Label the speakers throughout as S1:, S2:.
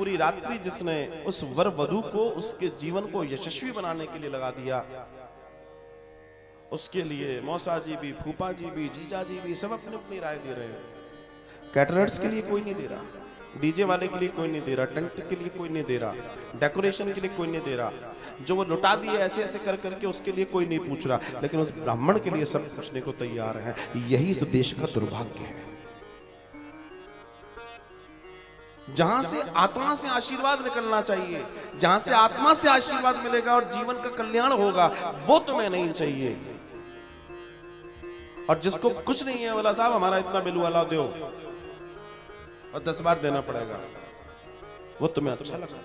S1: पूरी रात्रि जिसने उस वर वधू को उसके जीवन को यशस्वी बनाने के लिए लगा दिया, उसके लिए मौसा जी भी, फूफा जी भी, जीजा जी भी सब अपनी अपनी राय दे रहे हैं। कैटरर्स के लिए कोई नहीं दे रहा, डीजे वाले के लिए कोई नहीं दे रहा, टेंट के लिए कोई नहीं दे रहा, डेकोरेशन के लिए कोई नहीं दे रहा, जो वो लुटा दिए ऐसे ऐसे कर करके उसके लिए कोई नहीं पूछ रहा, लेकिन उस ब्राह्मण के लिए सब पूछने को तैयार है। यही इस देश का दुर्भाग्य है। जहां से आत्मा से आशीर्वाद निकलना चाहिए, जहां से आत्मा से आशीर्वाद मिलेगा और जीवन का कल्याण होगा, वो तुम्हें नहीं चाहिए। और जिसको कुछ नहीं है बोला साहब हमारा इतना बिल वाला दो और 10 बार देना पड़ेगा, वो तुम्हें अच्छा लगता है।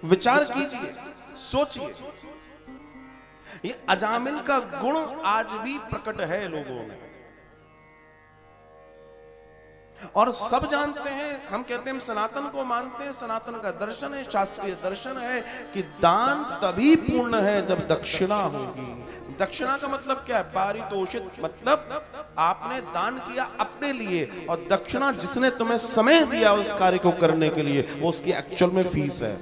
S1: विचार कीजिए, सोचिए। ये अजामिल का गुण आज भी प्रकट है लोगों में, और सब जानते हैं। हम कहते हैं हम सनातन को मानते हैं, सनातन का दर्शन है, शास्त्रीय दर्शन है कि दान तभी पूर्ण है जब दक्षिणा होगी। दक्षिणा का मतलब क्या है? पारितोषित, मतलब आपने दान किया अपने लिए, और दक्षिणा जिसने तुम्हें समय दिया उस कार्य को करने के लिए, वो उसकी एक्चुअल में फीस है।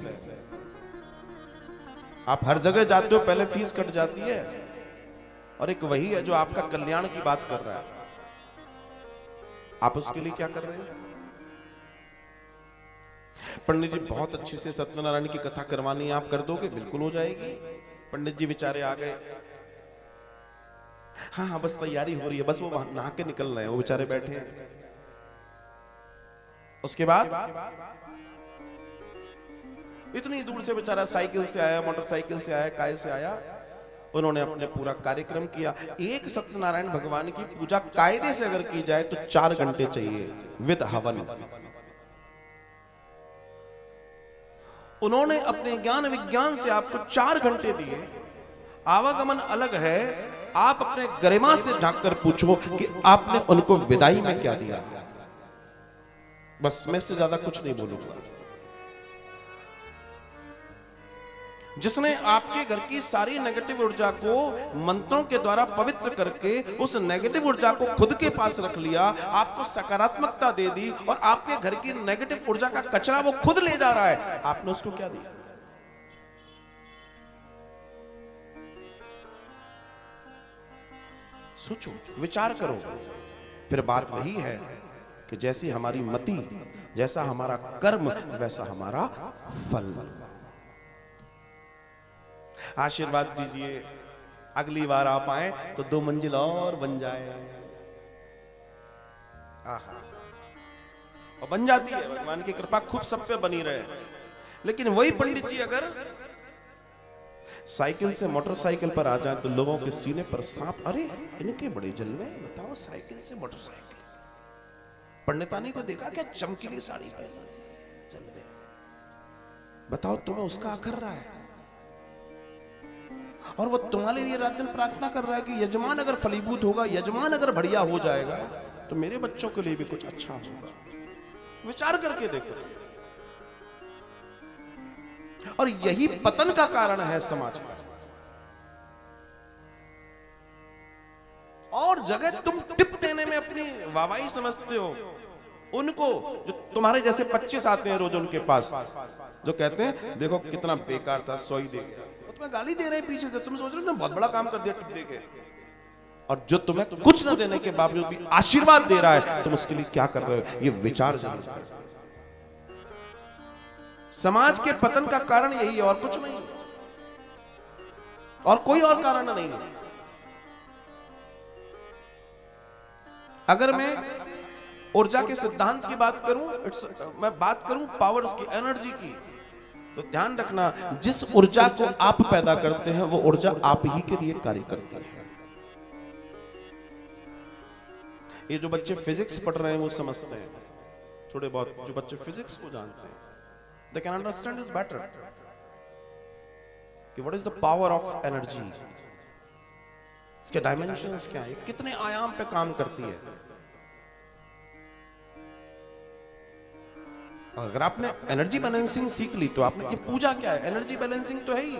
S1: आप हर जगह जाते हो पहले फीस कट जाती है, और एक वही है जो आपका कल्याण की बात कर रहा है, आप उसके लिए क्या कर रहे हैं? पंडित जी बहुत अच्छे से सत्यनारायण की कथा करवानी है, आप कर दोगे? बिल्कुल हो जाएगी। पंडित जी बेचारे आ गए, हाँ हाँ बस तैयारी हो रही है, बस वो नहा के निकल रहे हैं, वो बेचारे बैठे हैं। उसके बाद इतनी दूर से बेचारा साइकिल से आया, मोटरसाइकिल से आया, काय से आया, उन्होंने अपने पूरा कार्यक्रम किया। एक सत्यनारायण भगवान की पूजा कायदे से अगर की जाए तो 4 घंटे चाहिए विद हवन। उन्होंने अपने ज्ञान विज्ञान से आपको 4 घंटे दिए। आवागमन अलग है, आप अपने गरिमा से झांक कर पूछो कि आपने उनको विदाई में क्या दिया। बस मैं इससे ज्यादा कुछ नहीं बोलूंगा। जिसने आपके घर की सारी नेगेटिव ऊर्जा को मंत्रों के द्वारा पवित्र करके उस नेगेटिव ऊर्जा को खुद के पास रख लिया, आपको सकारात्मकता दे दी, और आपके घर की नेगेटिव ऊर्जा का कचरा वो खुद ले जा रहा है, आपने उसको क्या दिया? सोचो, विचार करो। फिर बात वही है कि जैसी हमारी मति, जैसा हमारा कर्म, वैसा हमारा फल। आशीर्वाद दीजिए, अगली बार आप आए तो 2 मंजिल और बन जाए। आहा, और बन जाती है, भगवान की कृपा खूब सब पे बनी रहे। लेकिन वही पंडित जी अगर साइकिल से मोटरसाइकिल पर आ जाए तो लोगों के सीने पर सांप, अरे इनके बड़े जलवे, बताओ साइकिल से मोटरसाइकिल। पंडितानी को देखा क्या चमकीली साड़ी पहनी, चल गए। बताओ तुम्हें उसका आकर रहा है, और वो तुम्हारे लिए रात दिन प्रार्थना कर रहा है कि यजमान अगर फलीभूत होगा, यजमान अगर बढ़िया हो जाएगा तो मेरे बच्चों के लिए भी कुछ अच्छा होगा। विचार करके देखो। और यही पतन का कारण है समाज का। और जगह तुम टिप देने में अपनी वाहवाही समझते हो, उनको जो तुम्हारे जैसे 25 आते हैं रोज उनके पास, जो कहते हैं देखो कितना बेकार था, सोई दे गया, तुम्हें गाली दे रहे हैं पीछे से, तुम सोच रहे हो बहुत बड़ा काम कर दिया टिप दे के, और जो तुम्हें कुछ न देने के बावजूद भी आशीर्वाद दे रहा है, तुम उसके लिए क्या कर रहे हो? ये विचार जरूर करो। समाज के पतन का कारण यही है, और कुछ नहीं, और कोई और कारण नहीं है। अगर मैं ऊर्जा के सिद्धांत की बात करूं, मैं बात करूं पावर्स की, एनर्जी की, तो ध्यान रखना जिस ऊर्जा को आप पैदा करते हैं वो ऊर्जा आप ही के लिए कार्य करती है। ये जो बच्चे फिजिक्स पढ़ रहे हैं वो समझते हैं, थोड़े बहुत जो बच्चे फिजिक्स को जानते हैं, they can understand it better कि what is the power of energy, इसके डायमेंशंस क्या है, कितने आयाम पे काम करती है। अगर आपने एनर्जी बैलेंसिंग सीख ली तो आपने, ये पूजा क्या है? एनर्जी बैलेंसिंग तो है ही।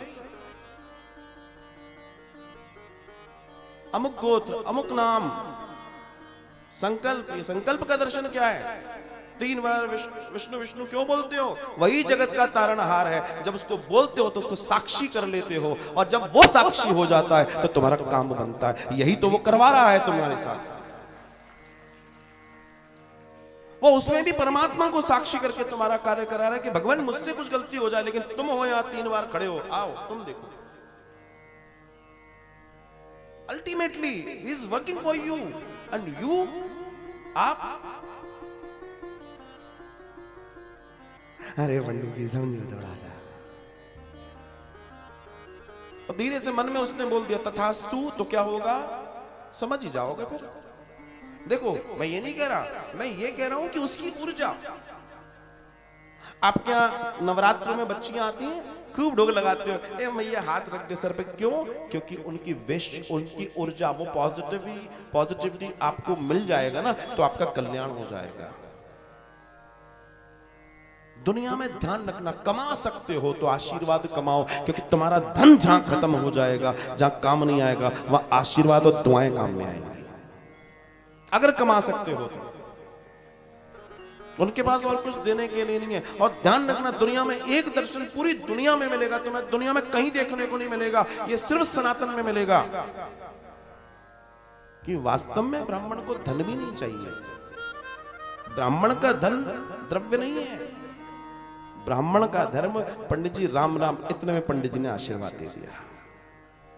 S1: अमुक गोत्र, अमुक नाम, संकल्प, ये संकल्प का दर्शन क्या है? 3 बार विष्णु विष्णु क्यों बोलते हो? वही जगत का तारणहार है। जब उसको बोलते हो तो उसको साक्षी कर लेते हो, और जब वो साक्षी हो जाता है तो तुम्हारा काम बनता है। यही तो वो करवा रहा है तुम्हारे साथ। वो उसमें भी परमात्मा को साक्षी करके तुम्हारा कार्य करा रहा है कि भगवान मुझसे कुछ गलती हो जाए, लेकिन तुम हो यहाँ 3 बार खड़े हो, आओ तुम देखो। Ultimately he is working for you and you, आप अरे पंडित जी समझ थोड़ा सा। और धीरे से मन में उसने बोल दिया तथास्तु, तो क्या होगा समझ ही जाओगे फिर। देखो मैं ये नहीं कह रहा, मैं ये कह रहा हूं कि उसकी ऊर्जा। आपके यहाँ नवरात्र में बच्चियां आती हैं, खूब ढोल लगाते हो, ए मैया हाथ रख दे सर पे, क्यों? क्योंकि उनकी विश, उनकी ऊर्जा, वो पॉजिटिविटी आपको मिल जाएगा ना, तो आपका कल्याण हो जाएगा। दुनिया में ध्यान रखना, कमा सकते हो तो आशीर्वाद कमाओ, क्योंकि तुम्हारा धन जहां खत्म हो जाएगा, जहां काम नहीं आएगा, वहां आशीर्वाद और दुआएं काम में आएंगी। अगर कमा सकते हो तो उनके पास और कुछ देने के लिए नहीं है। और ध्यान रखना, दुनिया में एक दर्शन पूरी दुनिया में मिलेगा, तुम्हें दुनिया में कहीं देखने को नहीं मिलेगा, ये सिर्फ सनातन में मिलेगा। कि वास्तव में ब्राह्मण को धन भी नहीं चाहिए। ब्राह्मण का धन द्रव्य नहीं है, ब्राह्मण का धर्म। पंडित जी राम राम, इतने में पंडित जी ने आशीर्वाद दे दिया।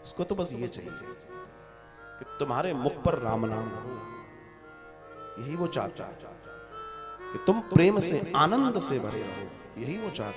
S1: उसको तो बस ये चाहिए कि तुम्हारे मुख पर राम नाम हो, यही वो चाहता है, कि तुम प्रेम से आनंद से भरे रहो, यही वो चाहता है।